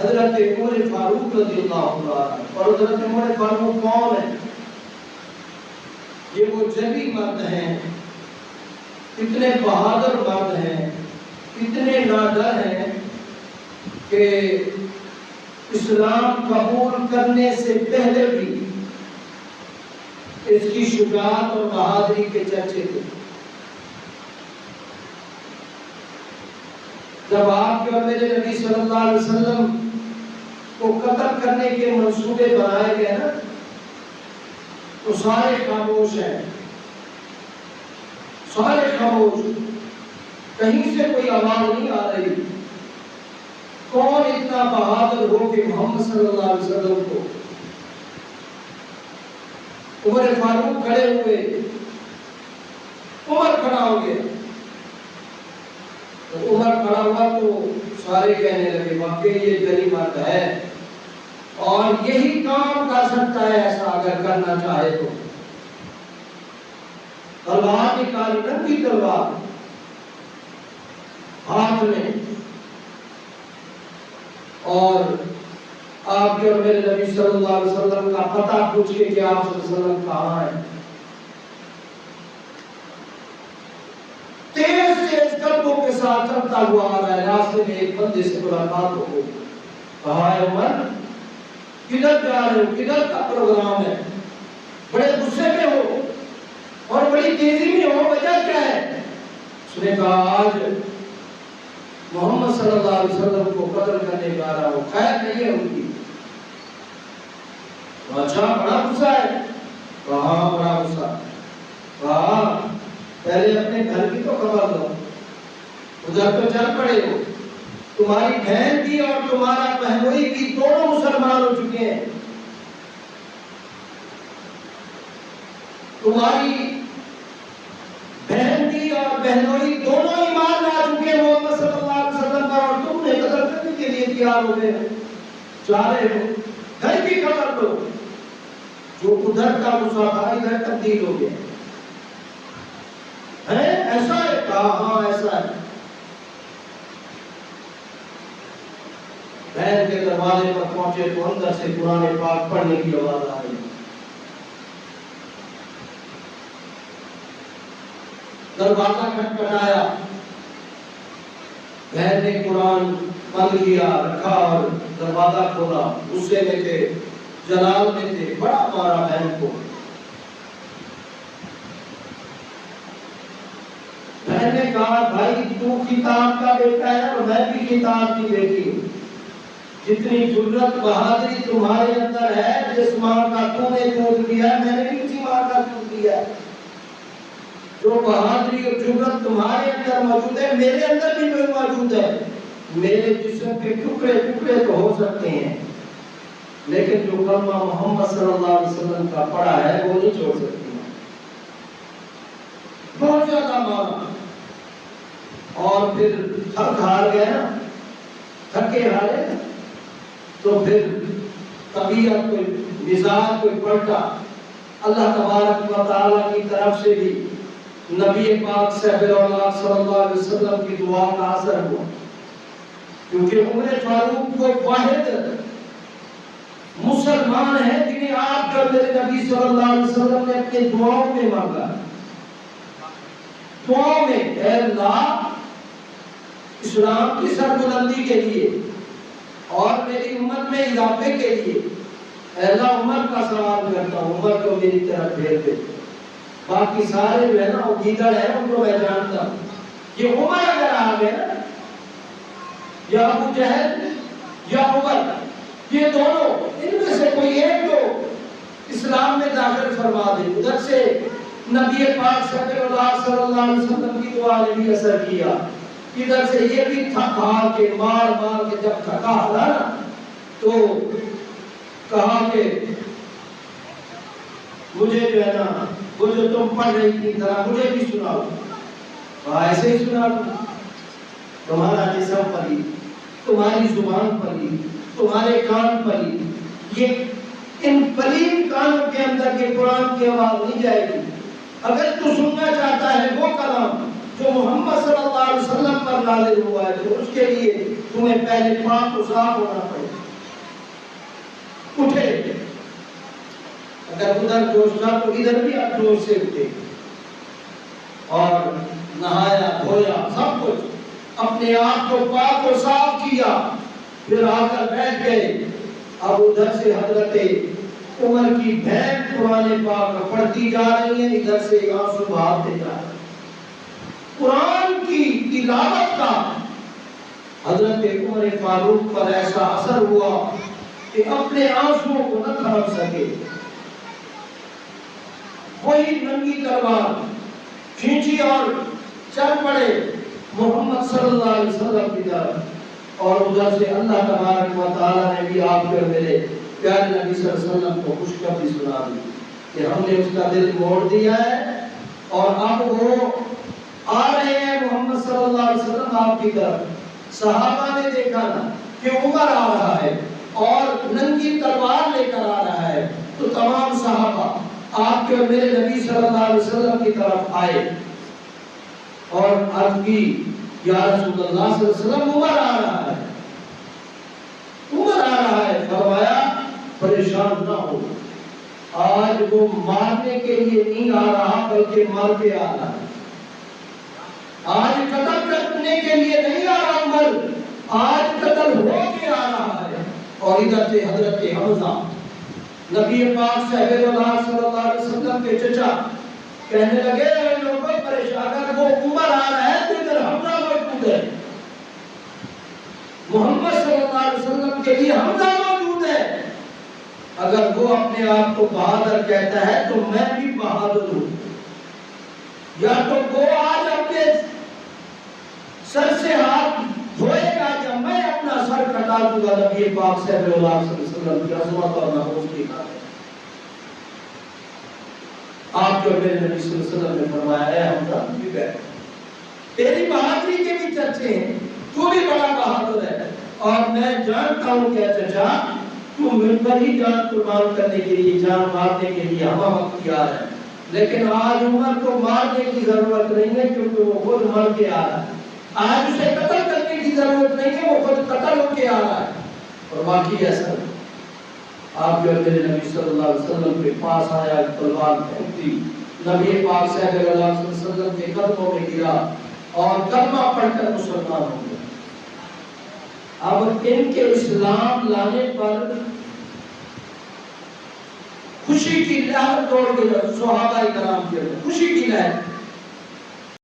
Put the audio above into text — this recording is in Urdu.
حضرت عمر فاروق رضی اللہ عنہ. اور حضرت عمر فاروق کون ہے؟ یہ وہ جنگی مرد ہیں، اتنے بہادر مرد ہیں، اتنے نادر ہیں کہ اسلام قبول کرنے سے پہلے بھی اس کی شجاعت اور بہادری کے چرچے تھے. جب آپ کے اور میرے نبی صلی اللہ علیہ وسلم کو قتل کرنے کے منصوبے بنائے گئے نا، تو سارے خاموش ہیں، سارے خاموش، کہیں سے کوئی آواز نہیں آ رہی. کون اتنا بہادر ہو کہ محمد صلی اللہ علیہ وسلم کو؟ عمر فاروق کھڑے ہوئے، عمر کھڑا ہو گیا. تو عمر کھڑا ہوا تو سارے کہنے لگے واقعی یہ جنگی مرد ہے اور یہی کام کر سکتا ہے ایسا اگر کرنا چاہے تو. تلوار نکالی، ننگی تلوار ہاتھ میں، اور آپ کے اور میرے نبی صلی اللہ علیہ وسلم کا پتہ پوچھ کے کہ آپ صلی اللہ علیہ وسلم کہاں ہیں. تیز تیز قدموں کے ساتھ چلتا ہوا آ رہا ہے. راستے میں ایک بندے سے ملاقات ہو گئی. کہا ہے عمر کدھر جا رہے ہو؟ کدھر کا پروگرام ہے؟ بڑے غصے میں ہو اور بڑی تیزی میں ہو، وجہ کیا ہے؟ اس نے کہا آج محمد صلی اللہ علیہ وسلم کو قتل کرنے جا رہا ہوں، خیر نہیں ہے ان کی. اچھا بڑا غصہ ہے؟ کہاں بڑا غصہ. کہا پہلے اپنے گھر کی تو خبر دو، ادھر تو چل پڑے ہو. تمہاری بہن بھی اور تمہارا بہنوئی بھی دونوں مسلمان ہو چکے ہیں. تمہاری بہن بھی اور بہنوئی دونوں ایمان لا چکے ہیں محمد صلی اللہ علیہ وسلم پر، اور تم نے قتل کرنے کے لیے تیار ہو گئے چاہ رہے ہو. گھر کی خبر دو. جو ادھر کا غصہ تھا ادھر تبدیل ہو گیا ہے. ایسا ہے؟ کہا ہاں ایسا ہے. بہن کے دروازے پر پہنچے تو اندر سے قرآن پاک پڑھنے کی آواز آ رہی. دروازہ کھٹکھٹایا، بہن نے قرآن بند کیا رکھا اور دروازہ کھولا. غصے میں تھے، جلال میں تھے، بڑا مارا بہن کو. بہن نے کہا بھائی تو کتاب کا بیٹا ہے اور میں بھی کتاب کی بیٹی ہوں. جتنی جرت بہادری تمہارے اندر ہے، جس ماں کا تم نے دودھ دیا ہے میں نے بھی اسی ماں کا دودھ دیا ہے. جو بہادری اور جرت تمہارے اندر موجود ہے میرے اندر بھی موجود ہے. میرے جسم کے ٹکڑے ٹکڑے تو ہو سکتے ہیں لیکن جو کلمہ محمد صلی اللہ علیہ وسلم کا پڑھا ہے وہ نہیں چھوڑ سکتی. بہت زیادہ مارا اور پھر تھک ہار گئے نا، تھکے ہارے تو پھر طبیعت کوئی مزاج کوئی پلٹا. اللہ تبارک و تعالیٰ کی طرف سے بھی نبی پاک صاحب الاولاد صلی اللہ علیہ وسلم کی دعا کا اثر ہوا، کیونکہ عمر فاروق وہ واحد مسلمان ہیں جنہیں آپ کا میرے نبی صلی اللہ علیہ وسلم نے اپنے دعاؤں میں مانگا. دعاؤں میں اے اللہ اسلام کی سربلندی کے لیے اور میری امت میں اضافے کے لیے اے اللہ عمر کا سوال کرتا ہوں، عمر کو میری طرف بھیج دے. باقی سارے جو ہے نا وہ گیدڑ ہیں، ان کو میں جانتا ہوں. یہ عمر اگر آ گئے نا، یا ابو جہل یا عمر، یہ دونوں ان میں سے کوئی ایک تو اسلام میں داخل فرما دے. ادھر سے نبی پاک صلی اللہ علیہ وسلم کی دعا نے بھی اثر کیا، ادھر سے یہ بھی تھک ہار کے مار مار کے جب تھکا ہارا نا تو کہا کہ مجھے جو ہے نا وہ جو تم پڑھ رہی تھی ذرا مجھے بھی سناؤ. ایسے ہی سنا دوں. تمہارا جسم پلی، تمہاری زبان پلی، تمہارے کان پلی، یہ ان پلین کانوں کے اندر یہ قرآن کی آواز نہیں جائے گی. اگر تو سننا چاہتا ہے وہ کلام جو محمد صلی اللہ علیہ وسلم پر نازل ہوا ہے تو اس کے لیے تمہیں پہلے پاک و صاف ہونا پڑے. اٹھے، اگر ادھر جوش تھا تو ادھر بھی آپ جوش سے اٹھے اور نہایا دھویا سب کچھ، اپنے آپ کو پاک و صاف کیا، پھر آ کر بیٹھ گئے۔ اب ادھر سے حضرت عمر کی بہن قرآن پاک پڑھتی جا رہی ہیں، ادھر سے آنسو بہاتے جا رہے ہیں۔ قرآن کی تلاوت کا حضرت عمر فاروق پر ایسا اثر ہوا کہ اپنے آنسوؤں کو نہ تھام سکے، وہی ننگی تلوار کھینچی اور چل پڑے محمد صلی اللہ علیہ وسلم کی طرف، اور ادھر سے اللہ تبارک و تعالیٰ نے بھی آپ کے میرے پیارے نبی صلی اللہ علیہ وسلم کو خوشخبری سنا دی کہ ہم نے اس کا دل موڑ دیا ہے، اور اب وہ آ رہے ہیں محمد صلی اللہ علیہ وسلم آپ کی طرف۔ صحابہ نے دیکھا نا کہ عمر آ رہا ہے اور ننگی تلوار لے کر آ رہا ہے، تو تمام صحابہ آپ کے اور میرے نبی صلی اللہ علیہ وسلم کی طرف آئے اور عرض کی یا رسول اللہ صلی اللہ علیہ وسلم عمر آ رہا ہے، عمر آ رہا ہے۔ فرمایا پریشان نہ ہو، آج وہ مارنے کے لیے نہیں آ رہا بلکہ مار کے آ رہا ہے، آج قتل کرنے کے لیے نہیں آ رہا عمر، آج قتل ہو کے آ رہا ہے۔ اور ادھر سے حضرت حمزہ نبی پاک صاحب اللہ صلی اللہ علیہ وسلم کے چچا کہنے لگے اے لوگوں پریشان، اگر وہ عمر آ رہا ہے تو ادھر حمزہ موجود ہے، محمد صلی اللہ علیہ وسلم کے لیے حمزہ موجود ہے، اگر وہ اپنے آپ کو بہادر کہتا ہے تو میں بھی بہادر ہوں، یا تو وہ آج اپنے سر سے ہاتھ دھوئے گا یا میں اپنا سر کٹا دوں گا۔ نبی پاک صلی اللہ علیہ وسلم کی عظمت اور ناموس کی بات ہے۔ آپ جو میرے نبی صلی اللہ علیہ وسلم نے فرمایا ہے حمزہ بھی بیٹھ، تیری بہادری کے بھی چرچے ہیں، تو بھی بڑا بہادر ہے، اور میں جانتا ہوں کہ چچا تو مل پر ہی جان قربان کرنے کے لیے، جان مارنے کے لیے ہمہ وقت تیار ہے، لیکن آج عمر کو مارنے کی ضرورت نہیں ہے کیونکہ وہ خود مر کے آ رہا ہے، آج اسے قتل کرنے کی ضرورت نہیں ہے، وہ خود قتل ہو کے آ رہا ہے۔ اور باقی ایسا آپ جو میرے نبی صلی اللہ علیہ وسلم کے پاس آیا، تلوار پھینکتی، نبی پاک صلی اللہ علیہ وسلم کے قدموں میں گرا اور کلمہ پڑھ کر مسلمان ہو گیا۔ اب ان کے اسلام لانے پر خوشی کی لہر دوڑ گئی، صحابہ کرام کے خوشی کی لہر،